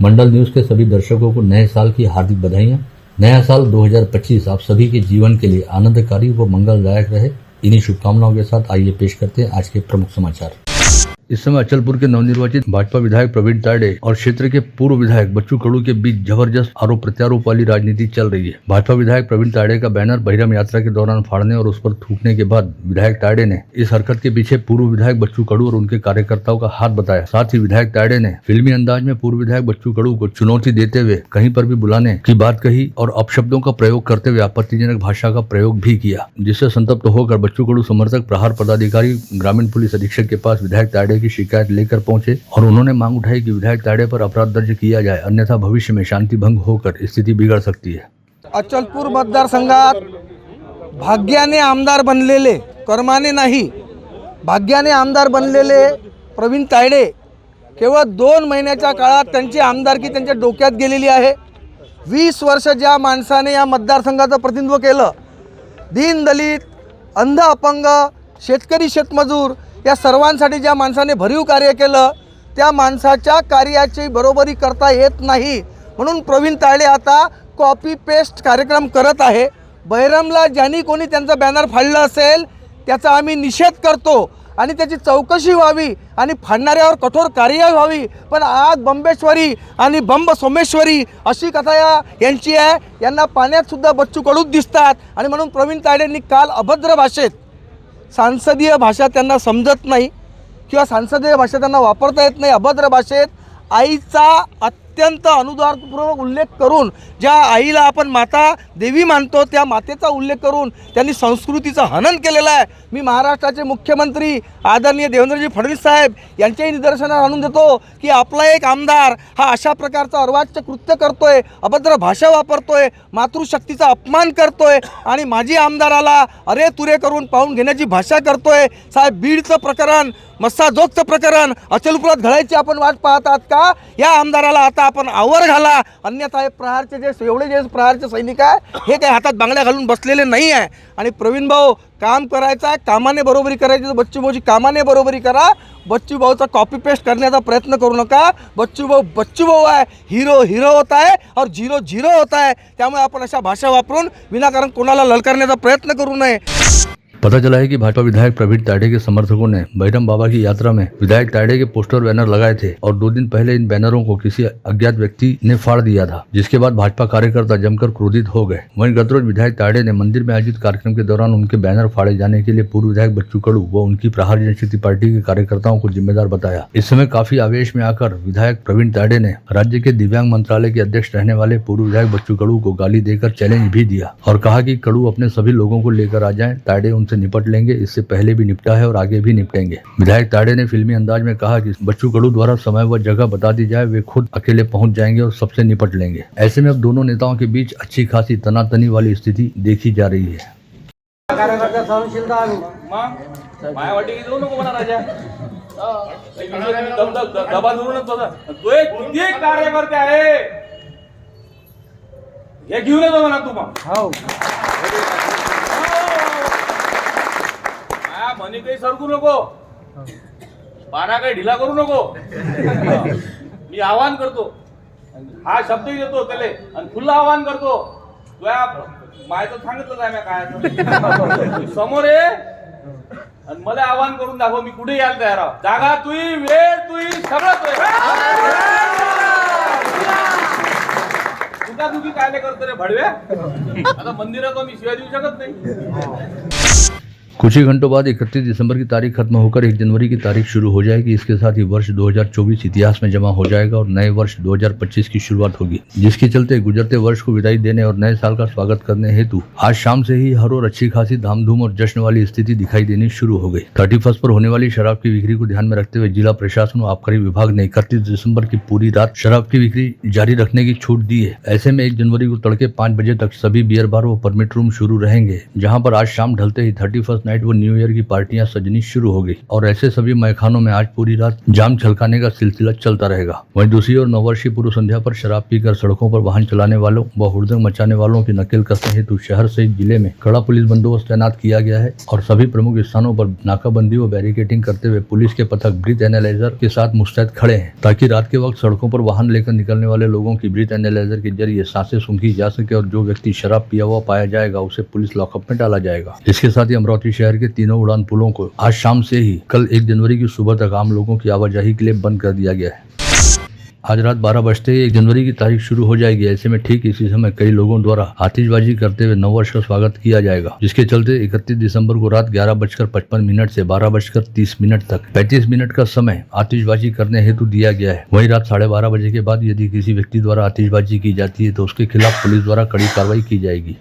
मंडल news के सभी दर्शकों को नए साल की हार्दिक बधाइयां। नया साल 2025 आप सभी के जीवन के लिए आनंदकारी व मंगलदायक रहे। इन्हीं शुभकामनाओं के साथ आइए पेश करते हैं आज के प्रमुख समाचार। इस समय अचलपुर के नवनिर्वाचित भाजपा विधायक प्रवीण तायडे और क्षेत्र के पूर्व विधायक बच्चू कडू के बीच जबरदस्त आरोप प्रत्यारोप वाली राजनीति चल रही है। भाजपा विधायक प्रवीण तायडे का बैनर बहिरम यात्रा के दौरान फाड़ने और उस पर थूकने के बाद विधायक तायडे ने इस हरकत के पीछे पूर्व विधायक बच्चू कडू और उनके कार्यकर्ताओं का हाथ बताया। साथ ही विधायक तायडे ने फिल्मी अंदाज में पूर्व विधायक बच्चू कडू को चुनौती देते हुए कहीं पर भी बुलाने की बात कही और अपशब्दों का प्रयोग करते हुए आपत्तिजनक भाषा का प्रयोग भी किया, जिससे संतप्त होकर बच्चू कडू समर्थक प्रहार पदाधिकारी ग्रामीण पुलिस अधीक्षक के पास विधायक तायडे की शिकायत लेकर पहुंचे और उन्होंने मांग उठाई कि विधायक तायडे पर अपराध दर्ज किया जाए, अन्यथा भविष्य में शांति भंग होकर स्थिति बिगड़ सकती है। अचलपूर मतदारसंघात भाग्याने आमदार बनलेले, कर्माने नाही, भाग्याने आमदार बनलेले प्रवीण तायडे केवळ 2 महिन्याच्या काळात त्यांची आमदारकी त्यांच्या डोक्यात गेलेली आहे। 20 वर्ष ज्या माणसाने या मतदारसंघाचं प्रतिनिधित्व केलं, दीन दलित, अंध अपंग, शेतकरी शेतमजूर या सर्वांसाठी ज्या माणसाने भरीव कार्य केलं, त्या माणसाच्या कार्याची बरोबरी करता येत नाही, म्हणून प्रवीण तायडे आता कॉपी पेस्ट कार्यक्रम करत आहे। बहिरमला ज्यांनी कोणी त्यांचा बॅनर फाडलं असेल त्याचा आम्ही निषेध करतो आणि त्याची चौकशी व्हावी आणि फाडणाऱ्यावर कठोर कार्यवाही व्हावी। पण आज बंबेश्वरी आणि बंब सोमेश्वरी अशी कथा यांची आहे, यांना पाण्यात सुद्धा बच्चू कडूच दिसतात आणि म्हणून प्रवीण तायडेंनी काल अभद्र भाषेत, सांसदीय भाषा त्यांना समजत नाही किंवा सांसदीय भाषा त्यांना वापरता येत नाही, अभद्र भाषेत आईचा अत्यंत अनुदारपूर्वक उल्लेख करून, ज्या आईला आपण माता देवी मानतो त्या मातेचा उल्लेख करून त्यांनी संस्कृतीचं हनन केलेलं आहे। मी महाराष्ट्राचे मुख्यमंत्री आदरणीय देवेंद्रजी फडणवीस साहेब यांच्याही निदर्शनास आणून देतो की आपला एक आमदार हा अशा प्रकारचा अर्वाच्य कृत्य करतोय, अभद्र भाषा वापरतोय, मातृशक्तीचा अपमान करतोय आणि माजी आमदाराला अरे तुरे करून पाहून घेण्याची भाषा करतोय। साहेब, बीडचं प्रकरण, मस्साजोगचं प्रकरण अचलपुरात घडायची आपण वाट पाहत आहात का? या आमदाराला आता आपण आवर घाला, अन्यथा हे प्रहारचे जे प्रहारचे सैनिक आहे हे काही हातात बांगड्या घालून बसलेले नाही आहे। आणि प्रवीण भाऊ, काम करायचं आहे, कामाने बरोबरी करायची तर बच्चू भाऊची कामाने बरोबरी करा। बच्चू भाऊचा कॉपी पेस्ट करण्याचा प्रयत्न करू नका। बच्चू भाऊ आहे, हीरो होता है और जीरो होता है, त्यामुळे आपण अशा भाषा वापरून विनाकारण कोणाला ललकारण्याचा प्रयत्न करू नये। पता चला है कि भाजपा विधायक प्रवीण तायडे के समर्थकों ने बहिरम बाबा की यात्रा में विधायक तायडे के पोस्टर बैनर लगाए थे और 2 दिन पहले इन बैनरों को किसी अज्ञात व्यक्ति ने फाड़ दिया था, जिसके बाद भाजपा कार्यकर्ता जमकर क्रोधित हो गए। वहीं गत रोज विधायक तायडे ने मंदिर में आयोजित कार्यक्रम के दौरान उनके बैनर फाड़े जाने के लिए पूर्व विधायक बच्चू कडू व उनकी प्रहार जनशक्ति पार्टी के कार्यकर्ताओं को जिम्मेदार बताया। इस समय काफी आवेश में आकर विधायक प्रवीण तायडे ने राज्य के दिव्यांग मंत्रालय के अध्यक्ष रहने वाले पूर्व विधायक बच्चू कडू को गाली देकर चैलेंज भी दिया और कहा कि कडू अपने सभी लोगों को लेकर आ जाएं, तायडे उनसे निपट लेंगे, इससे पहले भी निपटा है और आगे भी निपटेंगे। विधायक तायडे ने फिल्मी अंदाज में कहा कि बच्चू कडू द्वारा समय व जगह बता दी जाए, वे खुद अकेले पहुंच जाएंगे और सबसे निपट लेंगे। ऐसे में अब दोनों नेताओं के बीच अच्छी खासी तनातनी वाली स्थिति देखी जा रही है। कार्यकर्ते आहे हे घेऊन येतो म्हणा तुम्हाला म्हणे काही सरकू नको, पारा काही ढिला करू नको। मी आवाहन करतो, हा शब्द देतो त्याले आणि खुलं आवाहन करतो, तुया मायचं सांगितलं आहे काय समोर ये आणि मला आवाहन करून दाखव, मी कुठे यायला तयार आहो। जागा तुई, वेळ तुई, सगळं तुका तुझी काय करतो रे भडवे? आता मंदिरात मी शिवाय देऊ शकत नाही। कुछ ही घंटों बाद 31 दिसंबर की तारीख खत्म होकर 1 जनवरी की तारीख शुरू हो जाएगी। इसके साथ ही वर्ष 2024 इतिहास में जमा हो जाएगा और नए वर्ष 2025 की शुरुआत होगी, जिसके चलते गुजरते वर्ष को विदाई देने और नए साल का स्वागत करने हेतु आज शाम से ही हर ओर अच्छी खासी धामधूम और जश्न वाली स्थिति दिखाई देनी शुरू हो गई। 31 पर होने वाली शराब की बिक्री को ध्यान में रखते हुए जिला प्रशासन और आबकारी विभाग ने 31 दिसंबर की पूरी रात शराब की बिक्री जारी रखने की छूट दी है। ऐसे में 1 जनवरी को तड़के 5 बजे तक सभी बियर बार व परमिट रूम शुरू रहेंगे, जहाँ पर आज शाम ढलते ही 31st नाइट नाइट व न्यू ईयर की पार्टियां सजनी शुरू हो गई और ऐसे सभी मैखानों में आज पूरी रात जाम छलकाने का सिलसिला चलता रहेगा। वहीं दूसरी ओर नववर्षीय पूर्व संध्या पर शराब पीकर सड़कों पर वाहन चलाने वालों व हुड़दंग मचाने वालों की नकेल कसने हेतु शहर सहित जिले में कड़ा पुलिस बंदोबस्त तैनात किया गया है और सभी प्रमुख स्थानों पर नाकाबंदी व बैरिकेडिंग करते हुए पुलिस के पथक ब्रीथ एनालाइजर के साथ मुस्तैद खड़े हैं ताकि रात के वक्त सड़कों पर वाहन लेकर निकलने वाले लोगों की ब्रीथ एनालाइजर के जरिए सांसें सूंघी जा सके और जो व्यक्ति शराब पिया हुआ पाया जाएगा उसे पुलिस लॉकअप में डाला जाएगा। इसके साथ ही अमरावती शहर के तीनों उड़ान पुलों को आज शाम से ही कल 1 जनवरी की सुबह तक आम लोगों की आवाजाही के लिए बंद कर दिया गया है। आज रात 12 बजते ही 1 जनवरी की तारीख शुरू हो जाएगी। ऐसे में ठीक इसी समय कई लोगों द्वारा आतिशबाजी करते हुए नववर्ष का स्वागत किया जाएगा, जिसके चलते 31 दिसंबर को रात 11:55 से 12:30 तक 35 मिनट का समय आतिशबाजी करने हेतु दिया गया है। वहीं रात 12:30 बजे के बाद यदि किसी व्यक्ति द्वारा आतिशबाजी की जाती है तो उसके खिलाफ पुलिस द्वारा कड़ी कार्रवाई की जाएगी।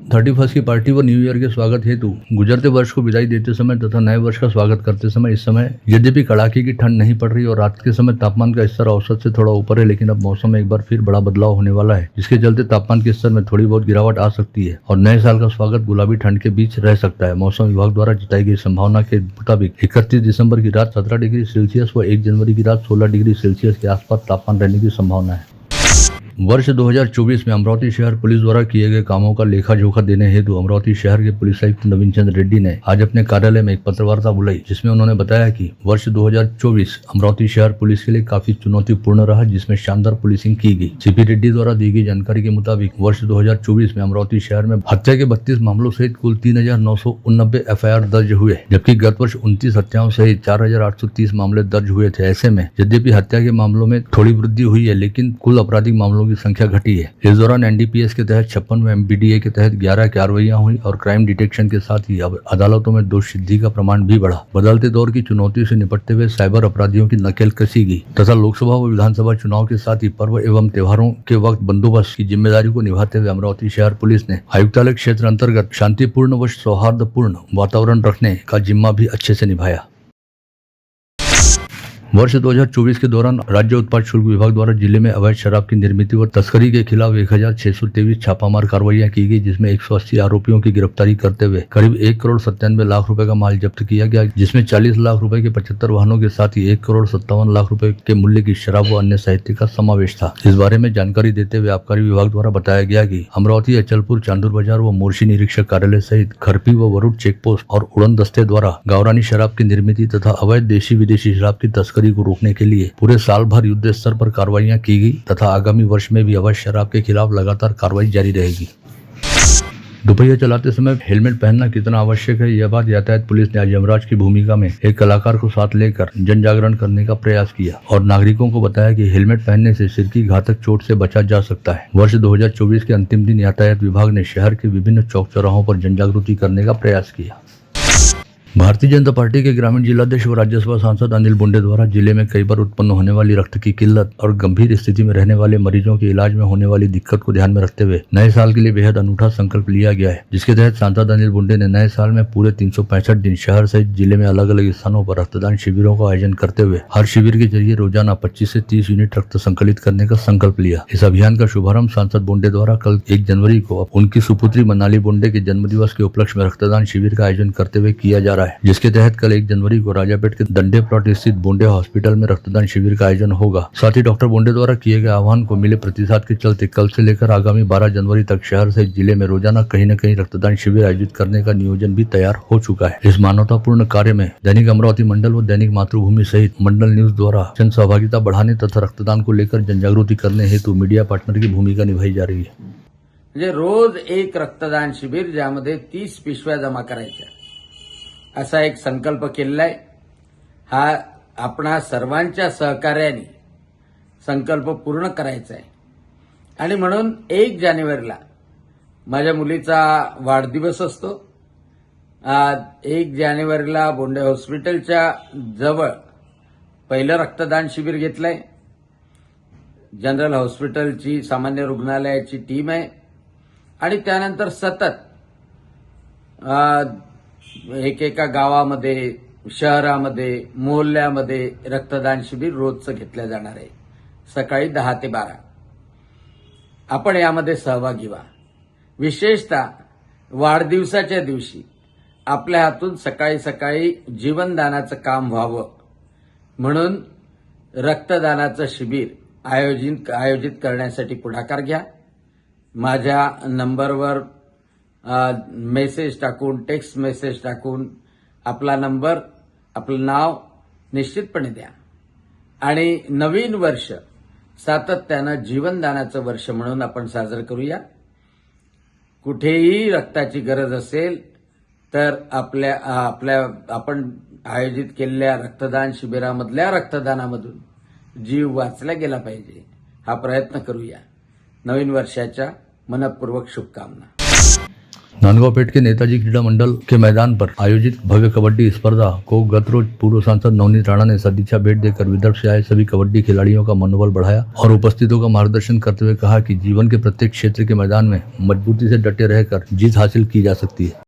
31 की पार्टी व न्यू ईयर के स्वागत हेतु गुजरते वर्ष को विदाई देते समय तथा नए वर्ष का स्वागत करते समय इस समय यद्यपि कड़ाके की ठंड नहीं पड़ रही और रात के समय तापमान का स्तर औसत से थोड़ा ऊपर है, लेकिन अब मौसम में एक बार फिर बड़ा बदलाव होने वाला है, जिसके चलते तापमान के स्तर में थोड़ी बहुत गिरावट आ सकती है और नए साल का स्वागत गुलाबी ठंड के बीच रह सकता है। मौसम विभाग द्वारा जताई गई संभावना के मुताबिक 31 दिसंबर की रात 17 डिग्री सेल्सियस व 1 जनवरी की रात 16 डिग्री सेल्सियस के आसपास तापमान रहने की संभावना है। वर्ष 2024 में अमरावती शहर पुलिस द्वारा किए गए कामों का लेखा जोखा देने हेतु अमरावती शहर के पुलिस आयुक्त नवीन चंद्र रेड्डी ने आज अपने कार्यालय में एक पत्रवार्ता बुलाई, जिसमें उन्होंने बताया कि वर्ष 2024 अमरावती शहर पुलिस के लिए काफी चुनौतीपूर्ण रहा, जिसमें शानदार पुलिसिंग की गई। सीपी रेड्डी द्वारा दी गई जानकारी के मुताबिक वर्ष 2024 में अमरावती शहर में हत्या के 32 मामलों सहित कुल 3,989 FIR दर्ज हुए, जबकि गत वर्ष 29 हत्याओं सहित 4,830 मामले दर्ज हुए थे। ऐसे में यद्यपि हत्या के मामलों में थोड़ी वृद्धि हुई है, लेकिन कुल आपराधिक मामलों की संख्या घटी है। इस दौरान एनडीपीएस के तहत 56 व MBDA के तहत 11 कार्रवाइयां हुई और क्राइम डिटेक्शन के साथ ही अब अदालतों में दोष सिद्धि का प्रमाण भी बढ़ा। बदलते दौर की चुनौती से निपटते हुए साइबर अपराधियों की नकेल कसी गई तथा लोकसभा व विधानसभा चुनाव के साथ ही पर्व एवं त्योहारों के वक्त बंदोबस्त की जिम्मेदारी को निभाते हुए अमरावती शहर पुलिस ने आयुक्तालय क्षेत्र अंतर्गत शांतिपूर्ण व सौहार्दपूर्ण वातावरण रखने का जिम्मा भी अच्छे से निभाया। वर्ष 2024 के दौरान राज्य उत्पाद शुल्क विभाग द्वारा जिले में अवैध शराब की निर्मित व तस्करी के खिलाफ 1623 छापामार कार्रवाइयां की गई, जिसमें 180 आरोपियों की गिरफ्तारी करते हुए करीब 1,97 करोड़ रुपए का माल जब्त किया गया, जिसमें 40 लाख रुपए के 75 वाहनों के साथ ही 1,57 करोड़ रुपए के मूल्य की शराब व अन्य साहित्य का समावेश था। इस बारे में जानकारी देते हुए आबकारी विभाग द्वारा बताया गया कि अमरावती, अचलपुर, चांदूर बाजार व मोर्शी निरीक्षक कार्यालय सहित खरपी व वरुड चेकपोस्ट और उड़न दस्ते द्वारा गावरानी शराब की निर्मित तथा अवैध देशी विदेशी शराब की तस्करी को रोकने के लिए पूरे साल भर युद्ध स्तर पर कार्रवाइयां की गई तथा आगामी वर्ष में भी अवैध शराब के खिलाफ लगातार कार्रवाई जारी रहेगी। दोपहिया चलाते समय हेलमेट पहनना कितना आवश्यक है, यह बात यातायात पुलिस ने आज यमराज की भूमिका में एक कलाकार को साथ लेकर जन जागरण करने का प्रयास किया और नागरिकों को बताया कि हेलमेट पहनने से सिर की घातक चोट से बचा जा सकता है। वर्ष 2024 के अंतिम दिन यातायात विभाग ने शहर के विभिन्न चौक चौराहों पर जन जागृति करने का प्रयास किया। भारतीय जनता पार्टी के ग्रामीण जिलाध्यक्ष व राज्यसभा सांसद अनिल बुंडे द्वारा जिले में कई बार उत्पन्न होने वाली रक्त की किल्लत और गंभीर स्थिति में रहने वाले मरीजों के इलाज में होने वाली दिक्कत को ध्यान में रखते हुए नए साल के लिए बेहद अनूठा संकल्प लिया गया है, जिसके तहत सांसद अनिल बुंडे ने नए साल में पूरे 365 दिन शहर सहित जिले में अलग अलग स्थानों पर रक्तदान शिविरों का आयोजन करते हुए हर शिविर के जरिए रोजाना 25 से 30 यूनिट रक्त संकलित करने का संकल्प लिया। इस अभियान का शुभारंभ सांसद बुंडे द्वारा कल 1 जनवरी को उनकी सुपुत्री मनाली बुंडे के जन्मदिवस के उपलक्ष्य में रक्तदान शिविर का आयोजन करते हुए किया जा रहा है, जिसके तहत कल 1 जनवरी को राजापेट के दंडे प्लॉट स्थित बुंडे हॉस्पिटल में रक्तदान शिविर का आयोजन होगा। साथ ही डॉक्टर बुंडे द्वारा किए गए आह्वान को मिले प्रतिसाद के चलते कल से लेकर आगामी 12 जनवरी तक शहर सहित जिले में रोजाना कहीं न कहीं रक्तदान शिविर आयोजित करने का नियोजन भी तैयार हो चुका है। इस मानवतापूर्ण कार्य में दैनिक अमरावती मंडल व दैनिक मातृभूमि सहित मंडल न्यूज द्वारा जन सहभागिता बढ़ाने तथा रक्तदान को लेकर जन जागृति करने हेतु मीडिया पार्टनर की भूमिका निभाई जा रही है। म्हणजे रोज एक रक्तदान शिबिर ज्यामध्ये 30 पिशव्या जमा करायच्या असा एक संकल्प केलेला आहे। हा आपणा सर्वांच्या सहकार्याने संकल्प पूर्ण करायचा आहे आणि म्हणून 1 जानेवारीला माझ्या मुलीचा वाढदिवस असतो। 1 जानेवारीला बोंडे हॉस्पिटलच्या जवळ पहिलं रक्तदान शिबिर घेतलंय। जनरल हॉस्पिटलची सामान्य रुग्णालयाची टीम आहे आणि त्यानंतर सतत एकेका गावामध्ये, शहरामध्ये, मोहल्ल्यामध्ये रक्तदान शिबिर रोजचं घेतलं जाणार आहे, सकाळी 10 ते 12। आपण यामध्ये सहभागी व्हा। विशेषतः वाढदिवसाच्या दिवशी आपल्या हातून सकाळी सकाळी जीवनदानाचं काम व्हावं म्हणून रक्तदानाचं शिबिर आयोजित करण्यासाठी पुढाकार घ्या. माझ्या नंबरवर मेसेज टाकून, टेक्स्ट मेसेज टाकून आपला नंबर, आपलं नाव निश्चितपणे द्या आणि नवीन वर्ष सातत्यानं जीवनदानाचं वर्ष म्हणून आपण साजरं करूया. कुठेही रक्ताची गरज असेल तर आपण आयोजित केलेल्या रक्तदान शिबिरामधल्या रक्तदानामधून जीव वाचला गेला पाहिजे, हा प्रयत्न करूया. नवीन वर्षाच्या मनपूर्वक शुभकामना. नांदगांव पेठ के नेताजी क्रीड़ा मंडल के मैदान पर आयोजित भव्य कबड्डी स्पर्धा को गत रोज पूर्व सांसद नवनीत राणा ने सदिच्छा भेंट देकर विदर्भ से आए सभी कबड्डी खिलाड़ियों का मनोबल बढ़ाया और उपस्थितों का मार्गदर्शन करते हुए कहा कि जीवन के प्रत्येक क्षेत्र के मैदान में मजबूती से डटे रहकर जीत हासिल की जा सकती है.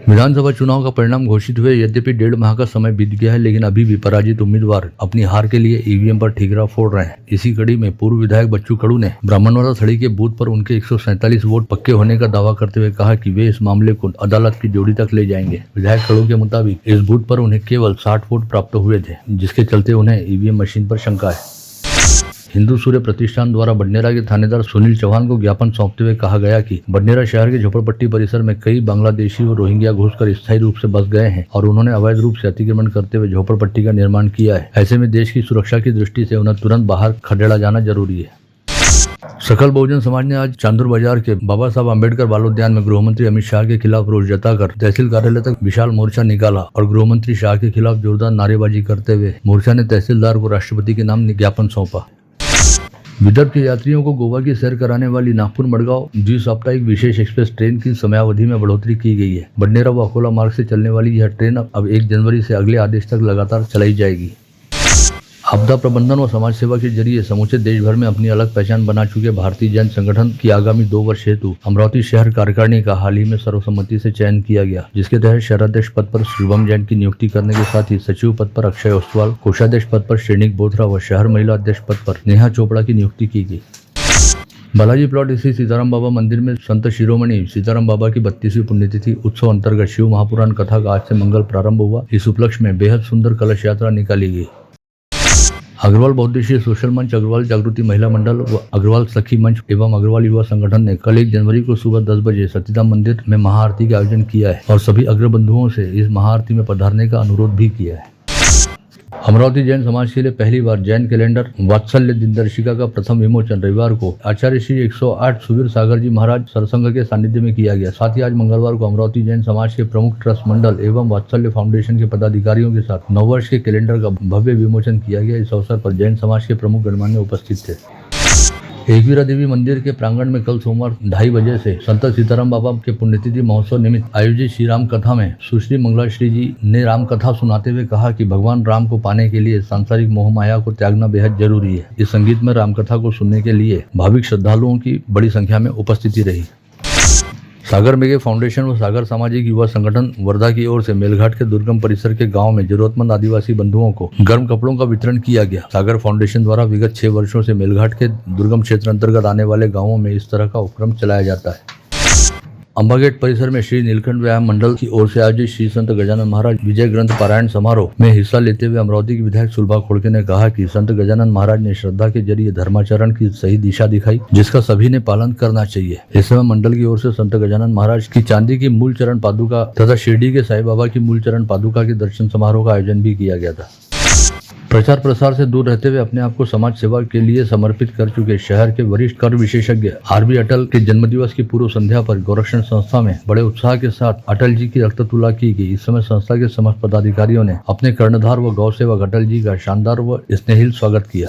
विधानसभा चुनाव का परिणाम घोषित हुए यद्यपि 1.5 माह का समय बीत गया है, लेकिन अभी भी पराजित उम्मीदवार अपनी हार के लिए ईवीएम पर ठीकरा फोड़ रहे हैं. इसी कड़ी में पूर्व विधायक बच्चू कडू ने ब्राह्मणवाड़ा थड़ी के बूथ पर उनके 147 वोट पक्के होने का दावा करते हुए कहा कि वे इस मामले को अदालत की ड्योढ़ी तक ले जाएंगे. विधायक कडू के मुताबिक इस बूथ पर उन्हें केवल 60 वोट प्राप्त हुए थे, जिसके चलते उन्हें ईवीएम मशीन पर शंका है. हिंदू सूर्य प्रतिष्ठान द्वारा बडनेरा के थानेदार सुनील चौहान को ज्ञापन सौंपते हुए कहा गया कि बडनेरा शहर के झोपड़पट्टी परिसर में कई बांग्लादेशी और रोहिंग्या घुसकर स्थायी रूप से बस गए हैं और उन्होंने अवैध रूप से अतिक्रमण करते हुए झोपड़पट्टी का निर्माण किया है. ऐसे में देश की सुरक्षा की दृष्टि से उन्हें तुरंत बाहर खदेड़ा जाना जरूरी है. सकल बहुजन समाज ने आज चांदूर बाजार के बाबा साहब अम्बेडकर बालोद्यान में गृहमंत्री अमित शाह के खिलाफ रोष जताकर तहसील कार्यालय तक विशाल मोर्चा निकाला और गृहमंत्री शाह के खिलाफ जोरदार नारेबाजी करते हुए मोर्चा ने तहसीलदार को राष्ट्रपति के नाम ज्ञापन सौंपा. विदर्भ के यात्रियों को गोवा की सैर कराने वाली नागपुर मडगांव द्विसाप्ताहिक विशेष एक्सप्रेस ट्रेन की समयावधि में बढ़ोतरी की गई है. बडनेरा व अकोला मार्ग से चलने वाली यह ट्रेन अब 1 जनवरी से अगले आदेश तक लगातार चलाई जाएगी. आपदा प्रबंधन व समाज सेवा के जरिए समूचे देश भर में अपनी अलग पहचान बना चुके भारतीय जैन संगठन की आगामी 2 वर्ष हेतु अमरावती शहर कार्यकारिणी का हाल ही में सर्वसम्मति से चयन किया गया, जिसके तहत शहराध्यक्ष पद पर शुभम जैन की नियुक्ति करने के साथ ही सचिव पद पर अक्षय ओसवाल, कोषाध्यक्ष पद पर श्रेणिक बोथरा व शहर महिला अध्यक्ष पद पर नेहा चोपड़ा की नियुक्ति की गई. बालाजी प्लॉट स्थित सीताराम बाबा मंदिर में संत शिरोमणि सीताराम बाबा की 32वीं पुण्यतिथि उत्सव अंतर्गत शिव महापुराण कथा का आज से मंगल प्रारंभ हुआ. इस उपलक्ष्य में बेहद सुंदर कलश यात्रा निकाली गई. अग्रवाल बहुउद्देशीय सोशल मंच, अग्रवाल जागृति महिला मंडल व अग्रवाल सखी मंच एवं अग्रवाल युवा संगठन ने कल 1 जनवरी को सुबह 10 बजे सतीधाम मंदिर में महाआरती का आयोजन किया है और सभी अग्रबंधुओं से इस महाआरती में पधारने का अनुरोध भी किया है. अमरावती जैन समाज के लिए पहली बार जैन कैलेंडर वात्सल्य दिनदर्शिका का प्रथम विमोचन रविवार को आचार्य श्री 108 सुवीर सागर जी महाराज सरसंघ के सानिध्य में किया गया. साथ ही आज मंगलवार को अमरावती जैन समाज के प्रमुख ट्रस्ट मंडल एवं वात्सल्य फाउंडेशन के पदाधिकारियों के साथ नववर्ष के कैलेंडर का भव्य विमोचन किया गया. इस अवसर पर जैन समाज के प्रमुख गणमान्य उपस्थित थे. एकवीरा देवी मंदिर के प्रांगण में कल सोमवार 2:30 बजे से संत सीताराम बाबा के पुण्यतिथि महोत्सव निमित्त आयोजित श्री राम कथा में सुश्री मंगलाश्री जी ने राम कथा सुनाते हुए कहा कि भगवान राम को पाने के लिए सांसारिक मोह माया को त्यागना बेहद जरूरी है. इस संगीत में राम कथा को सुनने के लिए भाविक श्रद्धालुओं की बड़ी संख्या में उपस्थिति रही. सागर मेघे फाउंडेशन व सागर सामाजिक युवा संगठन वर्धा की ओर से मेलघाट के दुर्गम परिसर के गांव में जरूरतमंद आदिवासी बंधुओं को गर्म कपड़ों का वितरण किया गया. सागर फाउंडेशन द्वारा विगत 6 वर्षों से मेलघाट के दुर्गम क्षेत्र अंतर्गत आने वाले गांवों में इस तरह का उपक्रम चलाया जाता है. अंबागेट परिसर में श्री नीलकंठ व्यायाम मंडल की ओर से आयोजित श्री संत गजानन महाराज विजय ग्रंथ पारायण समारोह में हिस्सा लेते हुए अमरावती के विधायक सुलभा खोड़के ने कहा कि संत गजानन महाराज ने श्रद्धा के जरिए धर्माचरण की सही दिशा दिखाई, जिसका सभी ने पालन करना चाहिए. इस समय मंडल की ओर से संत गजानन महाराज की चांदी की मूल चरण पादुका तथा शिरडी के साईं बाबा की मूल चरण पादुका के दर्शन समारोह का आयोजन भी किया गया था. प्रचार प्रसार से दूर रहते हुए अपने आप को समाज सेवा के लिए समर्पित कर चुके शहर के वरिष्ठ कर विशेषज्ञ आरबी अटल के जन्मदिवस की पूर्व संध्या पर गोरक्षण संस्था में बड़े उत्साह के साथ अटल जी की रक्ततुला की गई. इस समय संस्था के समस्त पदाधिकारियों ने अपने कर्णधार व गौ सेवक अटल जी का शानदार व स्नेहिल स्वागत किया.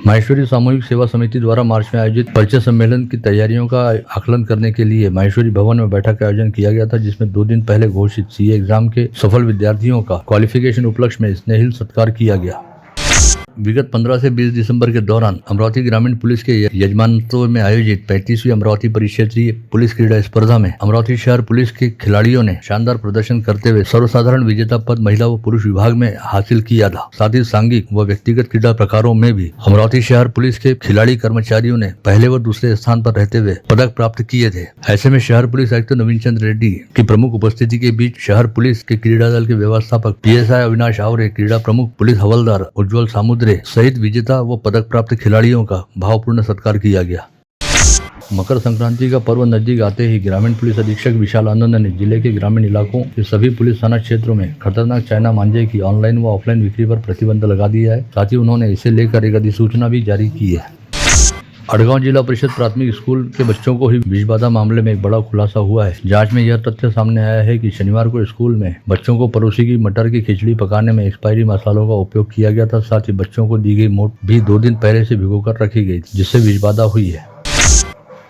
माहेश्वरी सामूहिक सेवा समिति द्वारा मार्च में आयोजित परिचय सम्मेलन की तैयारियों का आकलन करने के लिए माहेश्वरी भवन में बैठक का आयोजन किया गया था, जिसमें 2 दिन पहले घोषित सीए एग्जाम के सफल विद्यार्थियों का क्वालिफिकेशन उपलक्ष्य में स्नेहिल सत्कार किया गया. विगत 15 से 20 दिसंबर के दौरान अमरावती ग्रामीण पुलिस के यजमानत्व में आयोजित 35वीं अमरावती परिक्षेत्रीय पुलिस क्रीड़ा स्पर्धा में अमरावती शहर पुलिस के खिलाड़ियों ने शानदार प्रदर्शन करते हुए सर्वसाधारण विजेता पद महिला व पुरुष विभाग में हासिल किया था। साथ ही सांघिक व व्यक्तिगत क्रीड़ा प्रकारों में भी अमरावती शहर पुलिस के खिलाड़ी कर्मचारियों ने पहले व दूसरे स्थान पर रहते हुए पदक प्राप्त किए थे। ऐसे में शहर पुलिस आयुक्त नवीन चंद्र रेड्डी की प्रमुख उपस्थिति के बीच शहर पुलिस के क्रीड़ा दल के व्यवस्थापक PSI अविनाश आवरे, क्रीड़ा प्रमुख पुलिस हवलदार उज्जवल सामुद्रे सहित विजेता व पदक प्राप्त खिलाड़ियों का भावपूर्ण सत्कार किया गया। मकर संक्रांति का पर्व नजदीक आते ही ग्रामीण पुलिस अधीक्षक विशाल आनंद ने जिले के ग्रामीण इलाकों के सभी पुलिस थाना क्षेत्रों में खतरनाक चाइना मांझे की ऑनलाइन व ऑफलाइन बिक्री पर प्रतिबंध लगा दिया है। साथ ही उन्होंने इसे लेकर एक अधिसूचना भी जारी की है। अड़गांव जिला परिषद प्राथमिक स्कूल के बच्चों को ही विषबाधा मामले में एक बड़ा खुलासा हुआ है। जांच में यह तथ्य सामने आया है कि शनिवार को स्कूल में बच्चों को पड़ोसी की मटर की खिचड़ी पकाने में एक्सपायरी मसालों का उपयोग किया गया था। साथ ही बच्चों को दी गई मोट भी 2 दिन पहले से भिगोकर रखी गई, जिससे विषबाधा हुई है।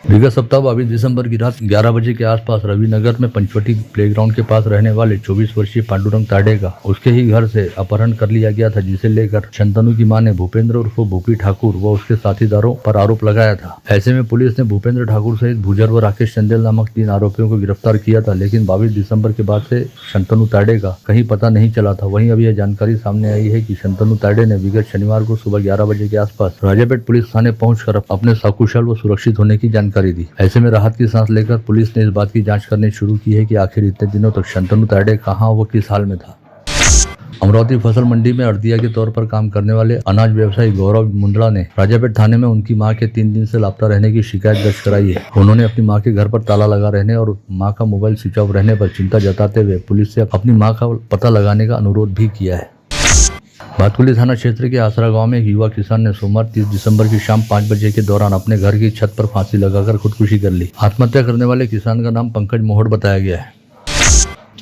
विगत सप्ताह 22 दिसंबर की रात 11 बजे के आसपास रविनगर में पंचवटी प्लेग्राउंड के पास रहने वाले 24 वर्षीय पांडुरंग ताड़े का उसके ही घर से अपहरण कर लिया गया था, जिसे लेकर शंतनु की मां ने भूपेंद्र उर्फ भूपी ठाकुर व उसके साथीदारों पर आरोप लगाया था। ऐसे में पुलिस ने भूपेंद्र ठाकुर सहित भूजर व राकेश चंदेल नामक 3 आरोपियों को गिरफ्तार किया था, लेकिन 22 दिसंबर के बाद से शंतनु ताड़े का कहीं पता नहीं चला था। वहीं अभी यह जानकारी सामने आई है कि शंतनु ताड़े ने विगत शनिवार को सुबह 11 बजे के आसपास राजापेट पुलिस थाने पहुंचकर अपने सकुशल व सुरक्षित होने की जानकारी दी। ऐसे में राहत की सांस लेकर पुलिस ने इस बात की जांच करनी शुरू की है कि आखिर इतने दिनों तक शंतनु ताड़े कहां व किस हाल में था। अमरावती फसल मंडी में अर्दिया के तौर पर काम करने वाले अनाज व्यवसायी गौरव मुंदड़ा ने राजापेट थाने में उनकी मां के 3 दिन से लापता रहने की शिकायत दर्ज कराई है। उन्होंने अपनी मां के घर पर ताला लगा रहने और मां का मोबाइल स्विच ऑफ रहने पर चिंता जताते हुए पुलिस से अपनी मां का पता लगाने का अनुरोध भी किया है। भातकुली थाना क्षेत्र के आसरा गांव में एक युवा किसान ने सोमवार 30 दिसंबर की शाम 5 बजे के दौरान अपने घर की छत पर फांसी लगाकर खुदकुशी कर ली। आत्महत्या करने वाले किसान का नाम पंकज मोहड़ बताया गया है।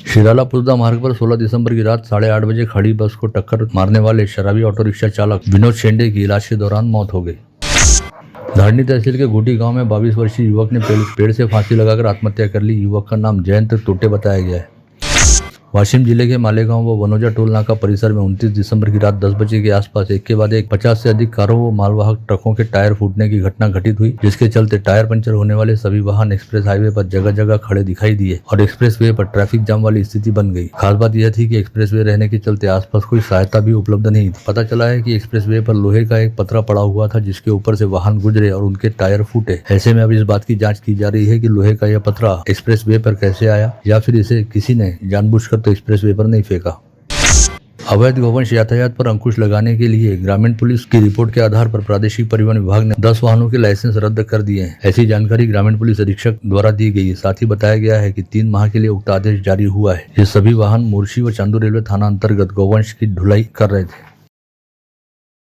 शिराला पुलदा मार्ग पर 16 दिसंबर की रात 8:30 बजे खड़ी बस को टक्कर मारने वाले शराबी ऑटो रिक्शा चालक विनोद शेंडे की इलाज के दौरान मौत हो गई। धारनी तहसील के घोटी गांव में 22 वर्षीय युवक ने पेड़ से फांसी लगाकर आत्महत्या कर ली। युवक का नाम जयंत टोटे बताया गया है। वाशिम जिले के मालेगांव व वनोजा टोल नाका परिसर में 29 दिसंबर की रात 10 बजे के आसपास एक के बाद एक 50 से अधिक कारों व मालवाहक ट्रकों के टायर फूटने की घटना घटित हुई, जिसके चलते टायर पंचर होने वाले सभी वाहन एक्सप्रेस हाईवे पर जगह जगह खड़े दिखाई दिए और एक्सप्रेस वे पर ट्रैफिक जाम वाली स्थिति बन गई। खास बात यह थी कि एक्सप्रेस वे रहने के चलते आसपास कोई सहायता भी उपलब्ध नहीं थी। पता चला है कि एक्सप्रेस वे पर लोहे का एक पतरा पड़ा हुआ था, जिसके ऊपर से वाहन गुजरे और उनके टायर फूटे। ऐसे में अब इस बात की जाँच की जा रही है कि लोहे का यह पतरा एक्सप्रेस वे पर कैसे आया या फिर इसे किसी ने जानबूझकर तो एक्सप्रेस वे पर नहीं फेंका। अवैध गोवंश यातायात पर अंकुश लगाने के लिए ग्रामीण पुलिस की रिपोर्ट के आधार पर प्रादेशिक परिवहन विभाग ने 10 वाहनों के लाइसेंस रद्द कर दिए हैं। ऐसी जानकारी ग्रामीण पुलिस अधीक्षक द्वारा दी गई है। साथ ही बताया गया है कि 3 माह के लिए उक्त आदेश जारी हुआ है। ये सभी वाहन मुर्शी व चांदू रेलवे थाना अंतर्गत गोवंश की ढुलाई कर रहे थे।